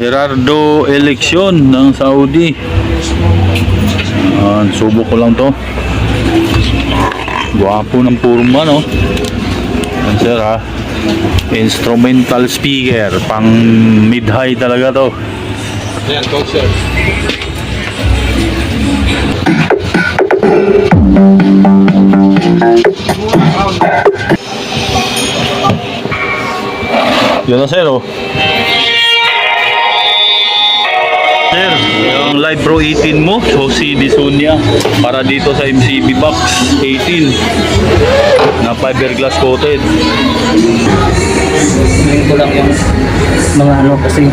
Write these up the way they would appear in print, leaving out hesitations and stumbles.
Gerardo eleksyon ng Saudi. Subok ko lang to. Gwapo ng purma, no? Yan sir, ha? Instrumental speaker. Pang mid-high talaga to. Yan, go sir. Yun na sir, oh. Sir, yung Live Pro 18 mo, Jose Disunya, para dito sa MCB box 18 na fiberglass coated. Ngayon ko lang yung mga ano kasi.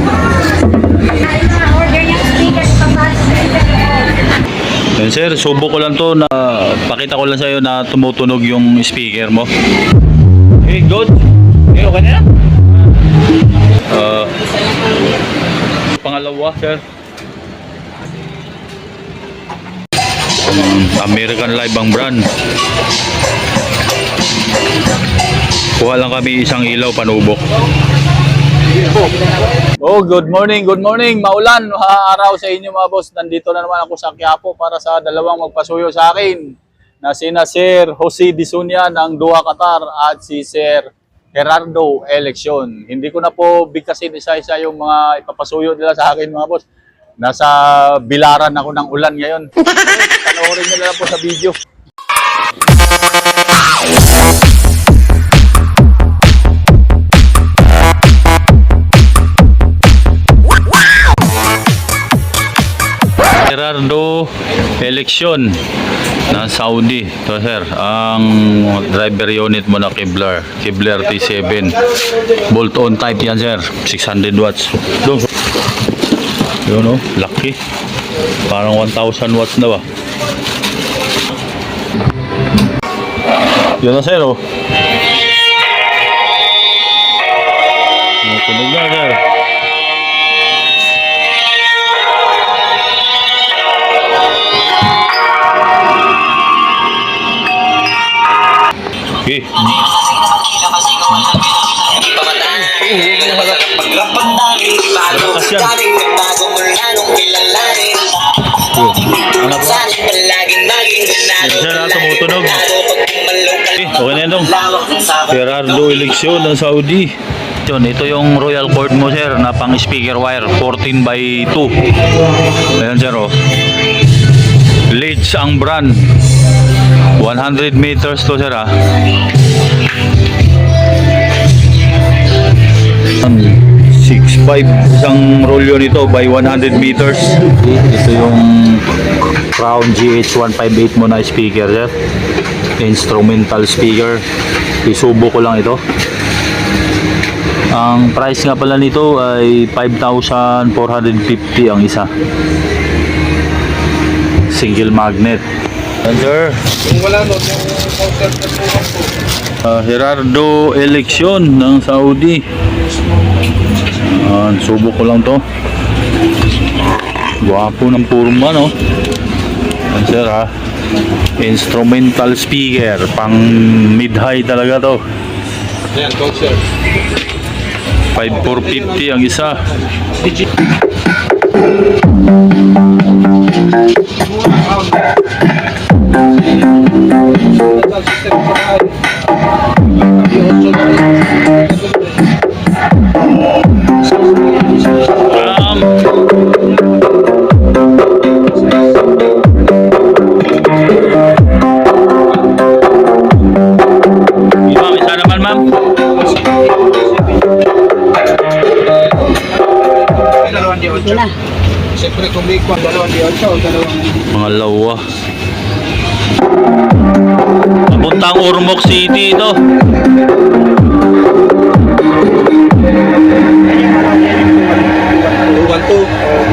Yan sir, subo ko lang to na pakita ko lang sa'yo na tumutunog yung speaker mo. Hey, good. Hey, okay na yan? Pangalawa sir, American Live ang brand. Kuha lang kami isang ilaw panubok. Oh, good morning, good morning. Maulan, araw sa inyo mga boss. Nandito na naman ako sa Quiapo para sa dalawang magpasuyo sa akin na sina Sir Jose Disunya ng Doha, Qatar at si Sir Gerardo eleksyon. Hindi ko na po bigkasin isa-isa yung mga ipapasuyo nila sa akin mga boss. Nasa bilaran ako ng ulan ngayon. Panoorin nyo na lang po sa video. Gerardo eleksyon na Saudi. Ito sir, ang driver unit mo na Kevlar T7 bolt on type yan sir, 600 watts. Yun o, laki. Parang 1,000 watts na ba? Yun na sir o. Tunog na sir. Okay. Tumutunog. Okay na yan. Gerardo eleksyon ng Saudi. Ito yung Royal Court mo sir na pang speaker wire 14x2. Ayan sir oh. Leeds ang brand. 100 meters to sir ah. 6.5 isang rolyo nito by 100 meters. Ito yung Crown GH158 mo na speaker sir. Instrumental speaker. Isubo ko lang ito. Ang price nga pala nito ay 5,450 ang isa. Single magnet. Sir, Kung wala no, yung counter na Gerardo eleksyon ng Saudi. Subo ko lang to. Gwapo ng purma, no? Yan sir ha. Instrumental speaker. Pang mid-high talaga to. Yan, go sir. 5,450 ang isa. Isa naman ma'am. Siyempre kung may kwan, 2.8 o 2. Mga lawa. Papuntang Ormoc City ito.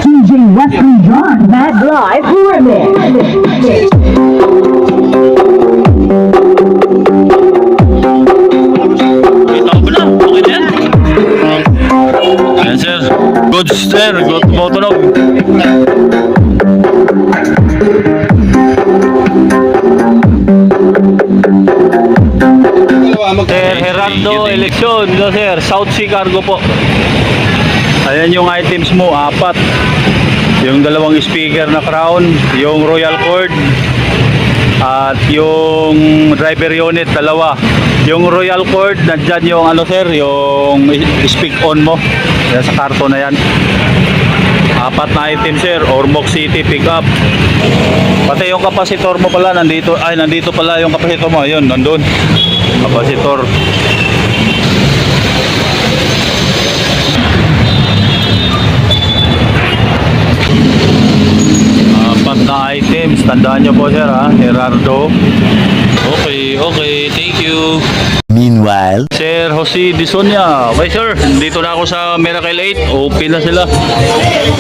DJ Wesley John, Mad Live Remix. Kita ko ba na? Okay na yan? Yan sir. Good sir. Good motonog. Gerardo eleksyon, no sir, South Sea Cargo po. Ayan yung items mo, 4. Yung dalawang speaker na Crown, yung Royal Cord, at yung driver unit, 2. Yung Royal Cord, nandyan yung ano sir, yung speak on mo. Yan sa karton na yan. 4 na item sir, Ormoc City pickup. Pati yung kapasitor mo pala nandito. Ay, nandito pala yung kapasitor mo. Ayun, nandun. Kapasitor. Apat na items. Tandaan nyo po sir ha, Gerardo. Okay, thank you. Meanwhile, Sir Jose Disonia. Okay sir, dito na ako sa Miracle 8. Open na sila.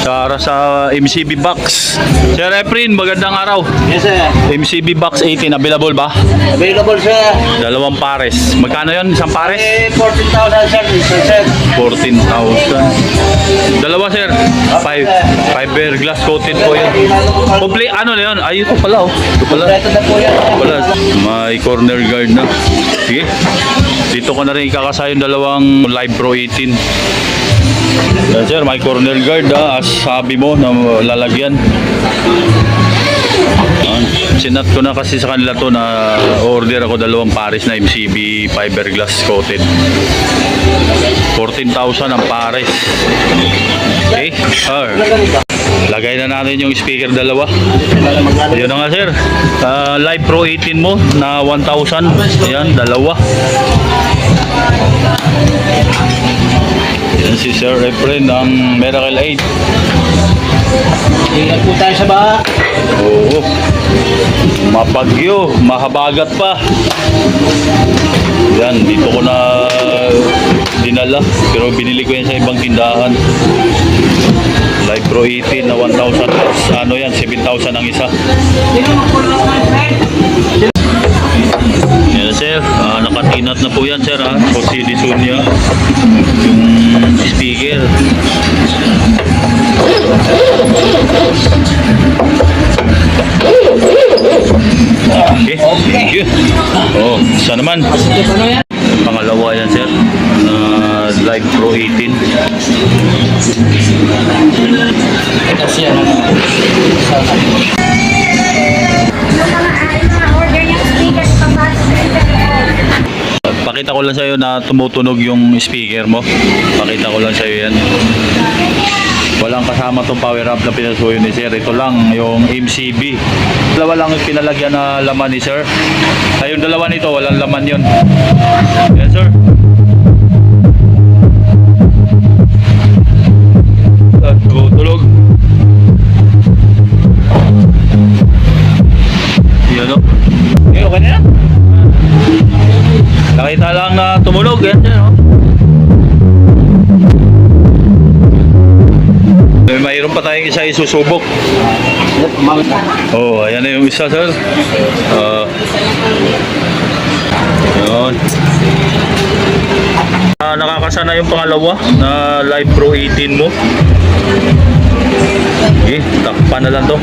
Para sa MCB Box. Sir Efren, magandang araw. Yes sir. MCB Box 18, available ba? Available sir. 2 pares. Magkano yon? Isang pares? 14,000 sir. 14,000. Dalawa sir. 5 glass coated po yan. Complete, ano na yun? Ay, ito pala oh. Ito pala. Ito na po yan. Wala. May corner guard na. Sige. Dito ko na rin ikakasa yung dalawang Live Pro 18. Yan sir, may corner guard as sabi mo na lalagyan. Yan. Sinat ko na kasi sa kanila to na order ako 2 pares na MCB fiberglass coated. 14,000 ang pares. Okay. Lagay na natin yung speaker 2. Yun na nga sir. Live Pro 18 mo na 1,000. Ayan, 2. Yan si Sir Efren ng Miracle 8. Ingat po tayo sa baha. Oo. Mapagyo, mahabagat pa. Yan, dito ko na dinala. Pero binili ko yan sa ibang tindahan. Live Pro 18 na 1,000 plus. Ano yan, 7,000 ang isa. Yan sir, nakatinat na po yan sir ha. Jose Disonia. Yung speaker. Okay, thank you. Oh, isa naman. Pangalawa yan sir. Live Pro 18. Kasi ano. Pakita ko lang sa'yo na tumutunog yung speaker mo. Pakita ko lang sa'yo yan. Walang kasama tong power up na pinasuyo ni sir. Ito lang yung MCB. 2 lang yung pinalagyan na laman ni sir. Ay, yung 2 nito, walang laman yun. Yes sir. Tulog. Yan o. Okay na yan? Nakita lang na tumulog. Yan sir o. Mayroon pa tayong isa isusubok. Oh, ayan na yung isa, sir. Yun. Nakakasa na yung pangalawa na Live Pro 18 mo. Okay, takpan na lang to.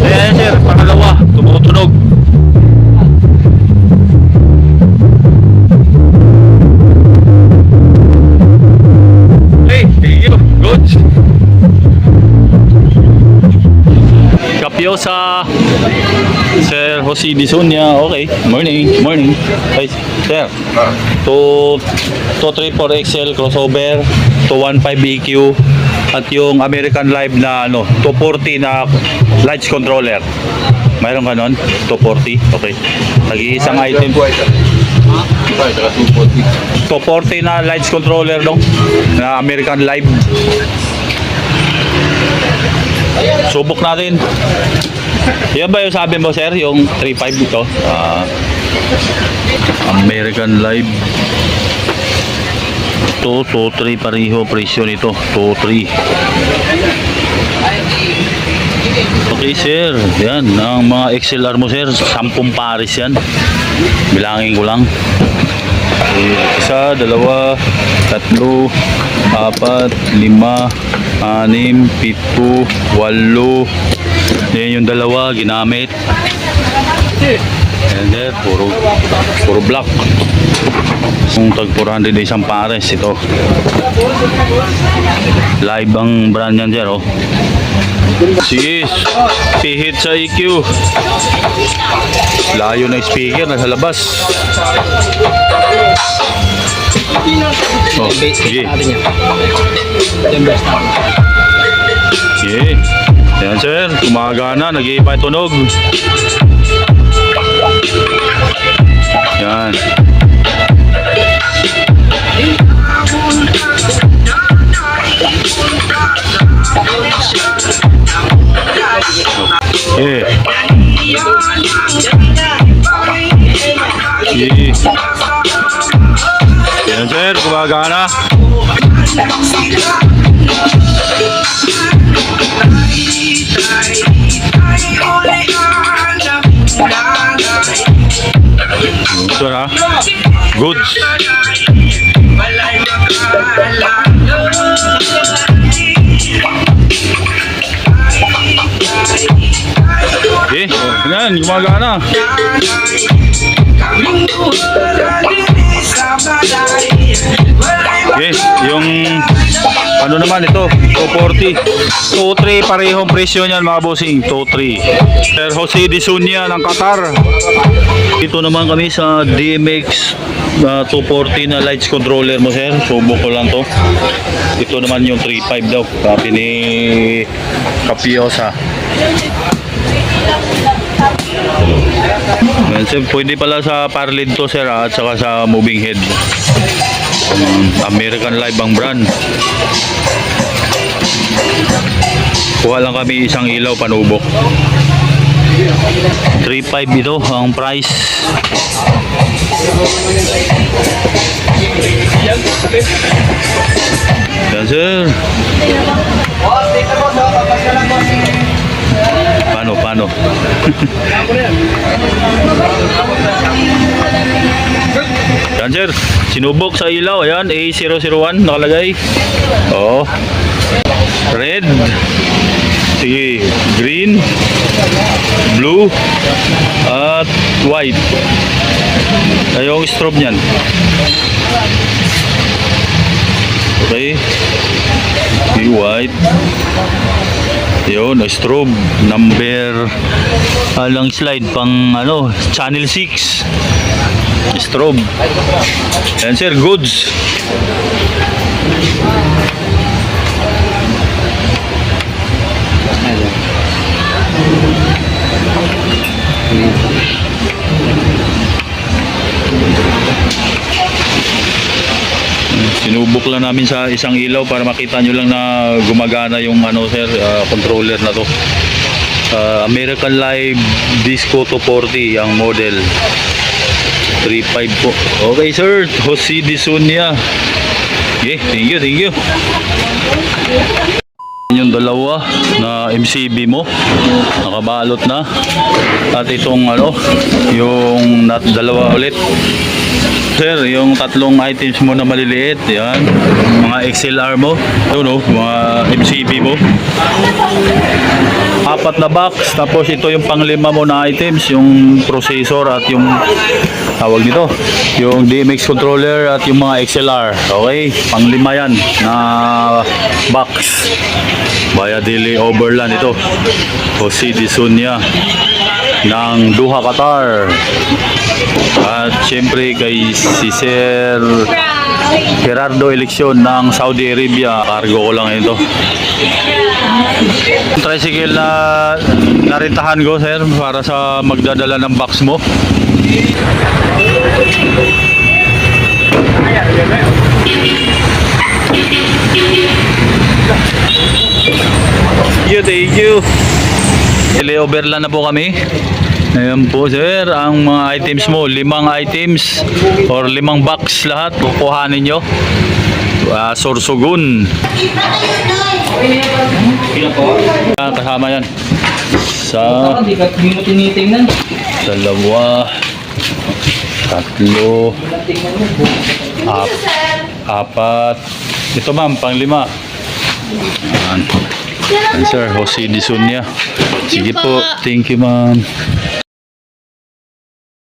Ayan sir, pangalawa, tumutunog. Hey, thank you. Good. Kapyosa. Sir Jose Disonia. Okay, morning. Hey, sir. 234 XL crossover, 215 EQ, at yung American Live na 240 na lights controller. Mayroon ka nun? 240? Okay. Nag-iisang item. 240 na lights controller dong na American Live. Subok natin. Yan ba yung sabi mo sir? Yung 3.5 ito? American Live. Ito, 2.3 pareho presyo nito. 2.3. Okay sir, yan ang mga XLR mo sir, 10 pares yan. Bilangin ko lang. Isa, dalawa, tatlo, apat, lima, 6, 7, 8. Yan yung dalawa ginamit. And then puro black. Kung tag 400 isang pares ito. Live ang brand yan sir, oh. Sige, pihit sa EQ. Layo na speaker, nasa labas. Oh, sige. Sige. Yan sir, gumagana, nag-iipa yung tunog. Yan. Okay. Sige. Yan sir, gumagana. Sir ha? Goods. Okay, yan, gumagana. Okay, yung ano naman ito, 240. 2-3 parehong presyo niyan mga bossing, 2-3. Sir Jose Disunya ng Qatar. Dito naman kami sa DMX 240 na lights controller mo sir. Subok ko lang to. Ito naman yung 3.5 daw. Sabi ni Capiosa. Sir, pwede pala sa parlid to sir at saka sa moving head. American Live ang brand. Kuha lang kami isang ilaw panubok. 3.5 ito ang price. Yan sir. Paano? Yan sir, sinubok sa ilaw. Ayan, A001 nakalagay. Oh. Red. Sige, green, blue, at white. Ay, yung strobe niyan. Okay. Yung white. Yun, strobe number lang slide pang ano, channel 6. Strobe. Yan sir, goods. Sinubok lang namin sa isang ilaw para makita nyo lang na gumagana yung ano sir, controller na to. American Live Disco 240 ang model. 3.5 po. Okay sir, Jose Disunya. Okay, thank you. Yung dalawa na MCB mo nakabalot na. At itong ano, yung dalawa ulit. Sir, yung tatlong items mo na maliliit, yan, mga XLR mo, yun o, mga MCB mo. 4 na box, tapos ito yung panglima mo na items, yung processor at yung tawag nito, yung DMX controller at yung mga XLR. Okay, panglima yan na box. Via Daily Overland ito. Jose Disunya ng Doha, Qatar. At syempre kay si Sir Gerardo Eleksyon ng Saudi Arabia. Cargo ko lang ito. Tricycle na narentahan ko sir para sa magdadala ng box mo. Thank you. Overland na po kami. Ayan po sir, ang mga items mo, 5 items or 5 box lahat, kukuhanin nyo. Sorsogun. Kasama yan. Sa 2, 3, 4. Ito ma'am, pang 5. Yan. Yan, sir, Jose Disunya. Sige po, thank you ma'am.